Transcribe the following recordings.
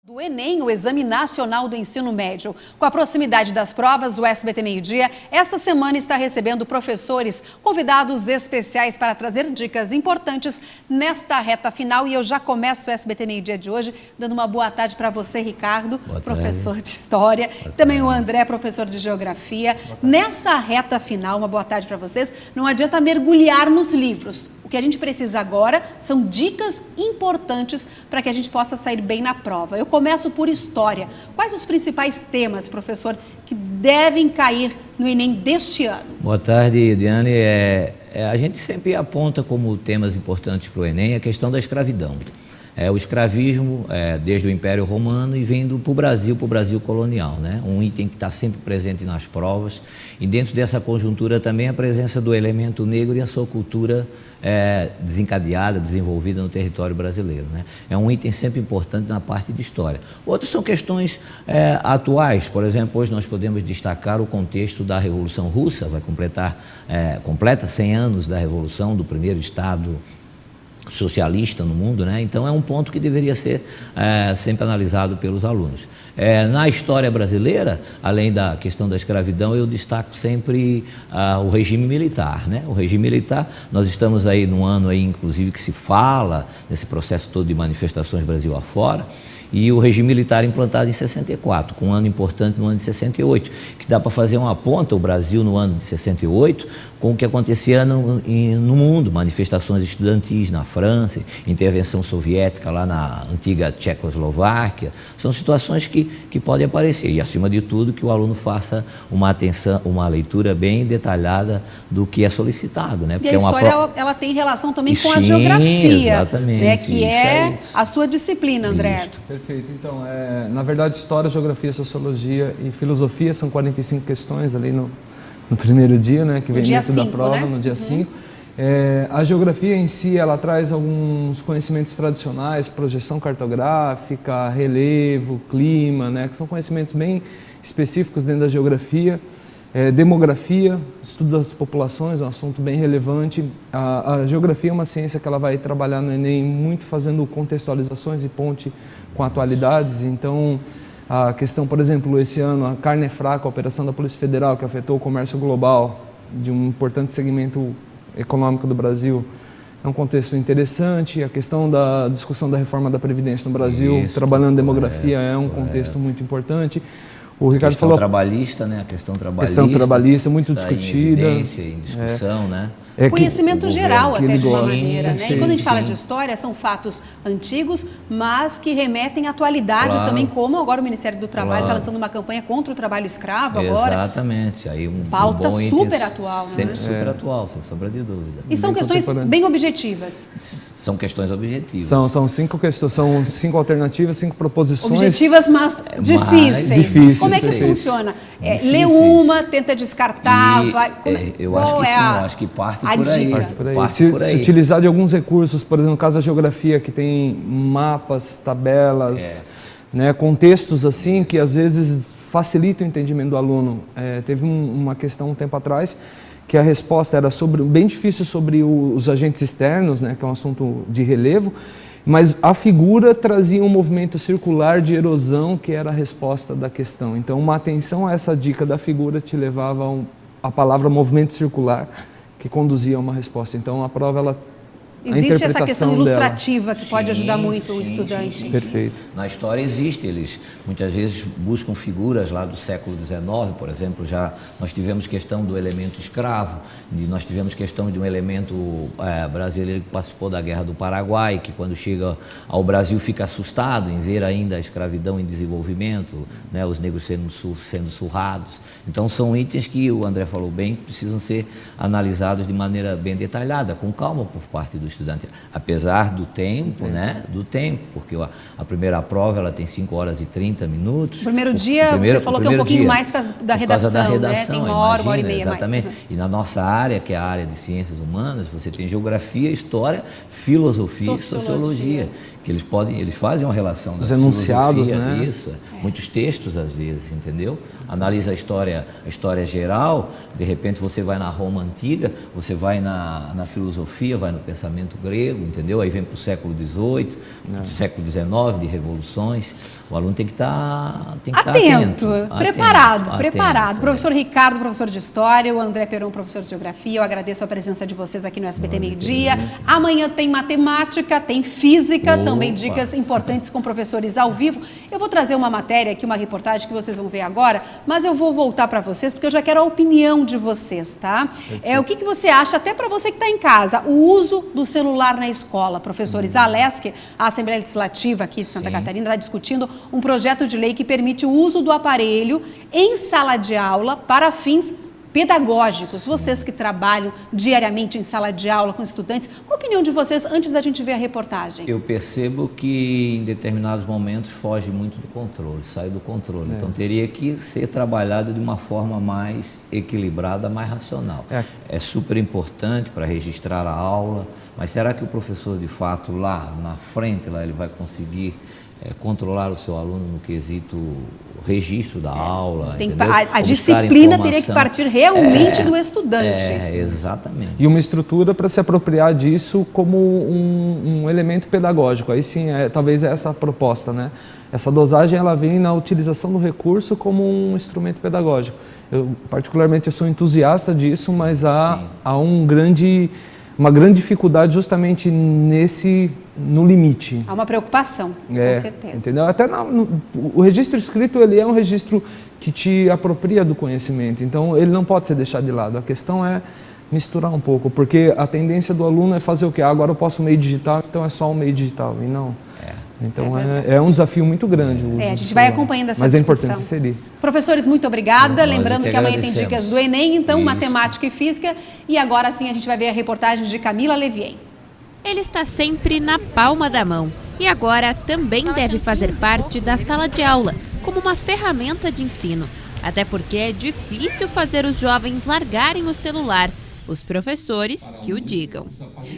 Do Enem, o Exame Nacional do Ensino Médio. Com a proximidade das provas, o SBT Meio-Dia, esta semana está recebendo professores convidados especiais para trazer dicas importantes nesta reta final. E eu já começo o SBT Meio-Dia de hoje dando uma boa tarde para você, Ricardo, professor de História. Também o André, professor de Geografia. Nessa reta final, uma boa tarde para vocês. Não adianta mergulhar nos livros. O que a gente precisa agora são dicas importantes para que a gente possa sair bem na prova. Eu começo por História. Quais os principais temas, professor, que devem cair no Enem deste ano? Boa tarde, Diane. A gente sempre aponta como temas importantes para o Enem a questão da escravidão. O escravismo desde o Império Romano e vindo para o Brasil colonial, né? Um item que está sempre presente nas provas, e dentro dessa conjuntura também a presença do elemento negro e a sua cultura desencadeada, desenvolvida no território brasileiro, né? É um item sempre importante na parte de História. Outros são questões atuais. Por exemplo, hoje nós podemos destacar o contexto da Revolução Russa, completa 100 anos da Revolução, do primeiro Estado socialista no mundo, né? Então é um ponto que deveria ser sempre analisado pelos alunos. Na história brasileira, além da questão da escravidão, eu destaco sempre o regime militar, né? O regime militar, nós estamos aí num ano aí, inclusive, que se fala nesse processo todo de manifestações Brasil afora, e o regime militar implantado em 64, com um ano importante no ano de 68, que dá para fazer uma ponta, o Brasil no ano de 68, com o que acontecia no mundo, manifestações estudantis na França, intervenção soviética lá na antiga Tchecoslováquia. São situações que podem aparecer, e acima de tudo que o aluno faça uma leitura bem detalhada do que é solicitado, né? Porque a História ela tem relação também com a Geografia, exatamente, né? Que é a sua disciplina, André. Isso. Perfeito. Então, na verdade, História, Geografia, Sociologia e Filosofia são 45 questões ali no primeiro dia, né? Que vem dentro da prova, né? No dia 5. A Geografia em si, ela traz alguns conhecimentos tradicionais, projeção cartográfica, relevo, clima, né? Que são conhecimentos bem específicos dentro da Geografia. Demografia, estudo das populações, é um assunto bem relevante. A Geografia é uma ciência que ela vai trabalhar no Enem muito fazendo contextualizações e ponte com atualidades. Então, a questão, por exemplo, esse ano, a carne é fraca, a operação da Polícia Federal que afetou o comércio global de um importante segmento econômico do Brasil, é um contexto interessante. A questão da discussão da reforma da Previdência no Brasil, trabalhando demografia, é um contexto muito importante. O Ricardo falou trabalhista, né? A questão trabalhista muito discutida, em evidência, em discussão, né? Conhecimento geral até de uma maneira, né? Sim, e quando a gente fala de história, são fatos antigos, mas que remetem à atualidade também, como agora o Ministério do Trabalho está lançando uma campanha contra o trabalho escravo agora. Exatamente. Aí pauta super atual, né? Sempre super atual, sem sombra de dúvida. E são questões bem objetivas. São questões objetivas. São 5 questões, são 5 alternativas, 5 proposições. Objetivas, mas difíceis. Como é que funciona? Lê uma, tenta descartar, eu acho que sim, eu acho que parte por aí. Se utilizar de alguns recursos, por exemplo, no caso da Geografia, que tem mapas, tabelas, né, contextos assim, que às vezes facilitam o entendimento do aluno. Teve uma questão um tempo atrás, que a resposta era bem difícil sobre os agentes externos, né, que é um assunto de relevo, mas a figura trazia um movimento circular de erosão, que era a resposta da questão. Então, uma atenção a essa dica da figura te levava a palavra movimento circular, que conduzia a uma resposta. Então, a prova, existe essa questão ilustrativa que pode ajudar muito o estudante. Sim. Perfeito. Na história existe, eles muitas vezes buscam figuras lá do século XIX, por exemplo, nós tivemos questão do elemento escravo, nós tivemos questão de um elemento brasileiro que participou da Guerra do Paraguai, que quando chega ao Brasil fica assustado em ver ainda a escravidão em desenvolvimento, né, os negros sendo surrados. Então são itens que o André falou bem, que precisam ser analisados de maneira bem detalhada, com calma por parte do estudante, apesar do tempo, né? Do tempo, porque a primeira prova ela tem 5 horas e 30 minutos. O primeiro dia, você falou que é um pouquinho mais por causa da redação, né? Tem uma hora e meia exatamente. Mais. E na nossa área, que é a área de ciências humanas, você tem Geografia, História, Filosofia e Sociologia, que eles fazem uma relação os enunciados, né? Isso, muitos textos às vezes, entendeu? Analisa a história geral, de repente você vai na Roma antiga, você vai na filosofia, vai no pensamento pensamento grego, entendeu? Aí vem para o século XVIII, século XIX, de revoluções. O aluno tem que estar atento, preparado. Professor Ricardo, professor de História, o André Peron, professor de Geografia, eu agradeço a presença de vocês aqui no SBT Meio-Dia. Amanhã tem matemática, tem física, também dicas importantes com professores ao vivo. Eu vou trazer uma matéria aqui, uma reportagem que vocês vão ver agora, mas eu vou voltar para vocês, porque eu já quero a opinião de vocês, tá? O que você acha, até para você que está em casa, o uso do celular na escola? Professores, a ALESC, a Assembleia Legislativa aqui de Santa Catarina, está discutindo um projeto de lei que permite o uso do aparelho em sala de aula para fins pedagógicos. Vocês que trabalham diariamente em sala de aula com estudantes, qual a opinião de vocês antes da gente ver a reportagem? Eu percebo que em determinados momentos foge muito do controle, sai do controle. Então teria que ser trabalhado de uma forma mais equilibrada, mais racional. É super importante para registrar a aula, mas será que o professor de fato lá na frente ele vai conseguir controlar o seu aluno no quesito registro da aula? A disciplina teria que partir realmente do estudante. Exatamente. E uma estrutura para se apropriar disso como um elemento pedagógico. Aí sim, talvez essa a proposta, né? Essa dosagem ela vem na utilização do recurso como um instrumento pedagógico. Particularmente, eu sou entusiasta disso, mas há uma grande dificuldade justamente no limite. Há uma preocupação, com certeza. Entendeu? Até o registro escrito, ele é um registro que te apropria do conhecimento, então ele não pode ser deixado de lado. A questão é misturar um pouco, porque a tendência do aluno é fazer o quê? Agora eu posso meio digital, então é só um meio digital, e não. Então é um desafio muito grande. A gente vai acompanhando essa discussão. Mas é importante inserir. Professores, muito obrigada. Lembrando que amanhã tem dicas do Enem, então matemática e física. E agora sim a gente vai ver a reportagem de Camila Levien. Ele está sempre na palma da mão e agora também deve fazer parte da sala de aula, como uma ferramenta de ensino. Até porque é difícil fazer os jovens largarem o celular. Os professores que o digam.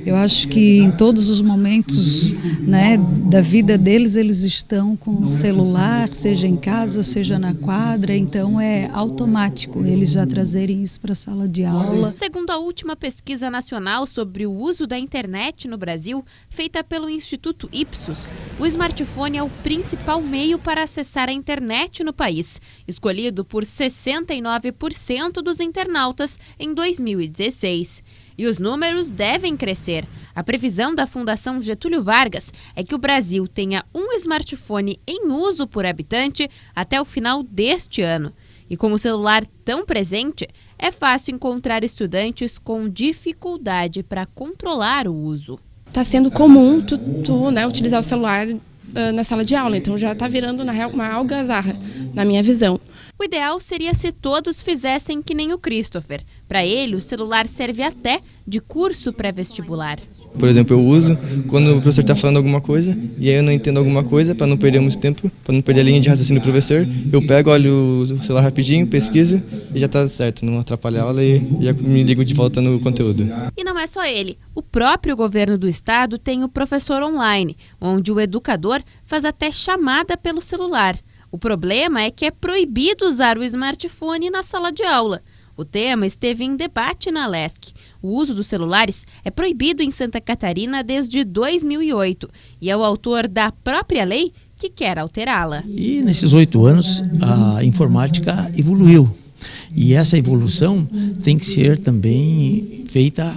Eu acho que em todos os momentos, né, da vida deles, eles estão com o celular, seja em casa, seja na quadra, então é automático eles já trazerem isso para a sala de aula. Segundo a última pesquisa nacional sobre o uso da internet no Brasil, feita pelo Instituto Ipsos, o smartphone é o principal meio para acessar a internet no país, escolhido por 69% dos internautas em 2016. E os números devem crescer. A previsão da Fundação Getúlio Vargas é que o Brasil tenha um smartphone em uso por habitante até o final deste ano. E com o celular tão presente, é fácil encontrar estudantes com dificuldade para controlar o uso. Está sendo comum utilizar o celular na sala de aula, então já está virando, na real, uma algazarra, na minha visão. O ideal seria se todos fizessem que nem o Christopher. Para ele, o celular serve até de curso pré-vestibular. Por exemplo, eu uso quando o professor está falando alguma coisa e aí eu não entendo alguma coisa, para não perder muito tempo, para não perder a linha de raciocínio do professor, eu pego, olho o celular rapidinho, pesquiso e já está certo, não atrapalha a aula e já me ligo de volta no conteúdo. E não é só ele. O próprio governo do estado tem o professor online, onde o educador faz até chamada pelo celular. O problema é que é proibido usar o smartphone na sala de aula. O tema esteve em debate na ALESC. O uso dos celulares é proibido em Santa Catarina desde 2008 e é o autor da própria lei que quer alterá-la. E nesses 8 anos a informática evoluiu e essa evolução tem que ser também feita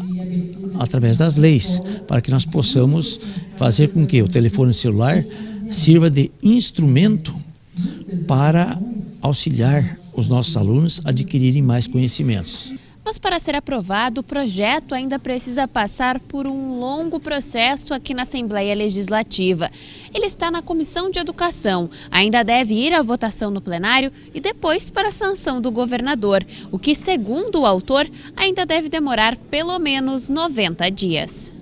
através das leis, para que nós possamos fazer com que o telefone celular sirva de instrumento para auxiliar os nossos alunos a adquirirem mais conhecimentos. Mas para ser aprovado, o projeto ainda precisa passar por um longo processo aqui na Assembleia Legislativa. Ele está na Comissão de Educação, ainda deve ir à votação no plenário e depois para a sanção do governador, o que, segundo o autor, ainda deve demorar pelo menos 90 dias.